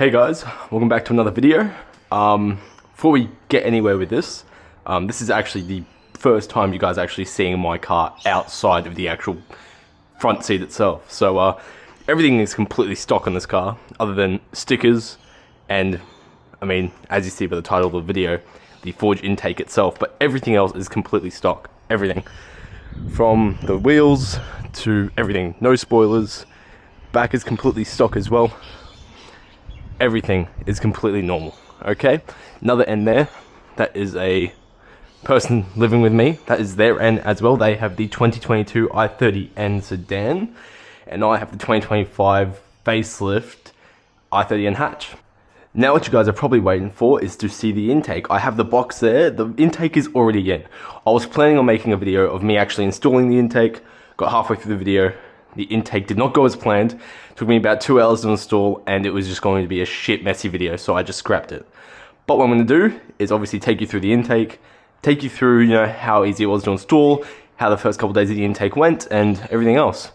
Hey guys, welcome back to another video. Before we get anywhere with this, this is actually the first time you guys are actually seeing my car outside of the actual front seat itself. So everything is completely stock on this car, other than stickers and, I mean, as you see by the title of the video, the forged intake itself, but everything else is completely stock. Everything. From the wheels to everything. No spoilers. Back is completely stock as well. Everything is completely normal, okay? Another end there, that is a person living with me. That is their end as well. They have the 2022 I30N sedan, and I have the 2025 facelift I30N hatch. Now what you guys are probably waiting for is to see the intake. I have the box there. The intake is already in. I was planning on making a video of me actually installing the intake. Got halfway through the video. The intake did not go as planned. It took me about 2 hours to install, and it was just going to be a shit messy video, so I just scrapped it. But what I'm going to do is obviously take you through the intake, take you through, you know, how easy it was to install, how the first couple of days of the intake went, and everything else.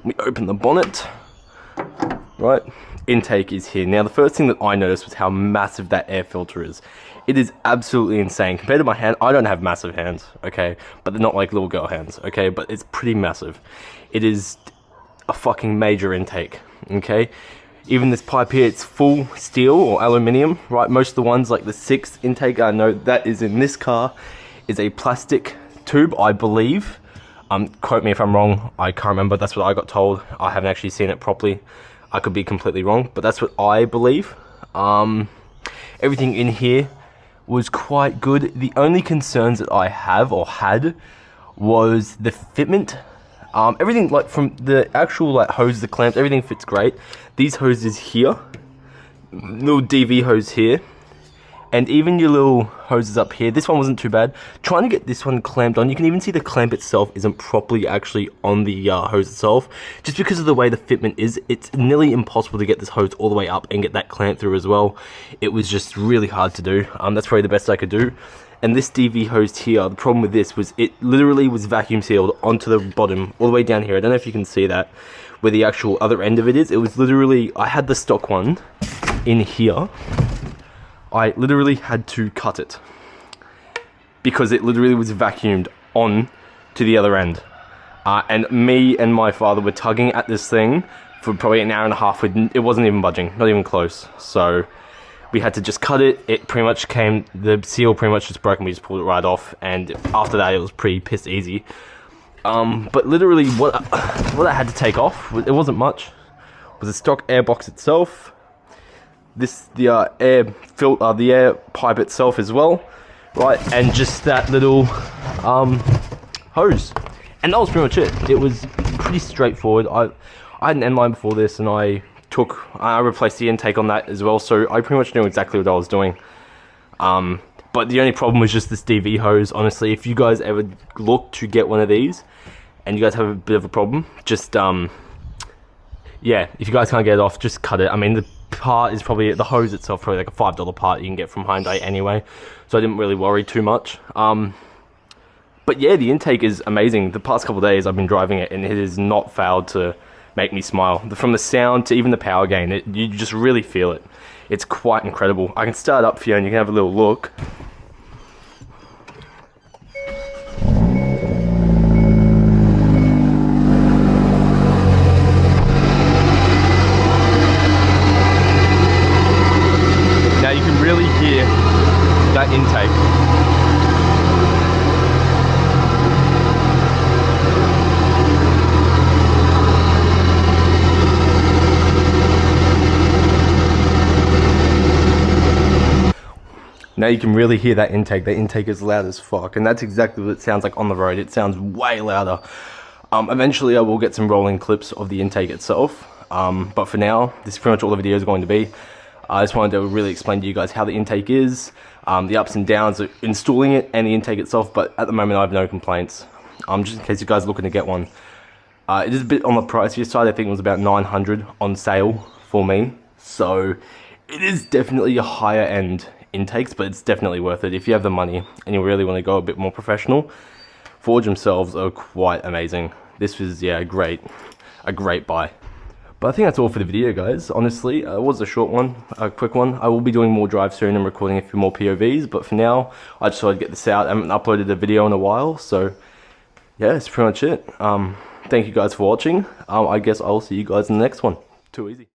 We open the bonnet, right? Intake is here. Now the first thing that I noticed was how massive that air filter is. It is absolutely insane. Compared to my hand, I don't have massive hands, okay? But they're not like little girl hands, okay? But it's pretty massive. It is a fucking major intake, okay? Even this pipe here, it's full steel or aluminium, right? Most of the ones, like the 6th intake I know that is in this car, is a plastic tube, I believe. Quote me if I'm wrong, I can't remember. That's what I got told. I haven't actually seen it properly. I could be completely wrong, but that's what I believe. Everything in here was quite good. The only concerns that I have or had was the fitment. Everything, like from the actual like hose, the clamps, everything fits great. These hoses here, little DV hose here, and even your little hoses up here. This one wasn't too bad. Trying to get this one clamped on, you can even see the clamp itself isn't properly actually on the hose itself, just because of the way the fitment is. It's nearly impossible to get this hose all the way up and get that clamp through as well. It was just really hard to do. That's probably the best I could do. And this DV hose here, the problem with this was it literally was vacuum sealed onto the bottom, all the way down here. I don't know if you can see that, where the actual other end of it is. It was literally, I had the stock one in here. I literally had to cut it because it literally was vacuumed on to the other end. And me and my father were tugging at this thing for probably an hour and a half. It wasn't even budging, not even close. So we had to just cut it. It pretty much came, the seal pretty much just broke and we just pulled it right off. And after that, it was pretty piss easy. But literally what I had to take off, it wasn't much, was the stock air box itself. The air pipe itself as well, right? And just that little hose. And that was pretty much it. It was pretty straightforward. I had an end line before this, and I replaced the intake on that as well, so I pretty much knew exactly what I was doing. But the only problem was just this DV hose. Honestly, if you guys ever look to get one of these and you guys have a bit of a problem, just yeah, if you guys can't get it off, just cut it. I mean, the part is probably, the hose itself probably like a $5 part you can get from Hyundai anyway, so I didn't really worry too much. But yeah, the intake is amazing. The past couple of days I've been driving it, and it has not failed to make me smile. From the sound to even the power gain, you just really feel it. It's quite incredible. I can start up for you and you can have a little look. Now you can really hear that intake. Now you can really hear that intake. The intake is loud as fuck, and that's exactly what it sounds like on the road. It sounds way louder. Eventually I will get some rolling clips of the intake itself, but for now, this is pretty much all the video is going to be. I just wanted to really explain to you guys how the intake is, the ups and downs of installing it and the intake itself, but at the moment I have no complaints. Just in case you guys are looking to get one. It is a bit on the pricier side. I think it was about $900 on sale for me, so it is definitely a higher end intakes, but it's definitely worth it if you have the money and you really want to go a bit more professional. Forge themselves are quite amazing. This was, yeah, a great buy. But I think that's all for the video, guys. Honestly, it was a short one, a quick one. I will be doing more drives soon and recording a few more POVs, but for now, I just thought I'd get this out. I haven't uploaded a video in a while, so yeah, that's pretty much it. Thank you guys for watching. I guess I'll see you guys in the next one. Too easy.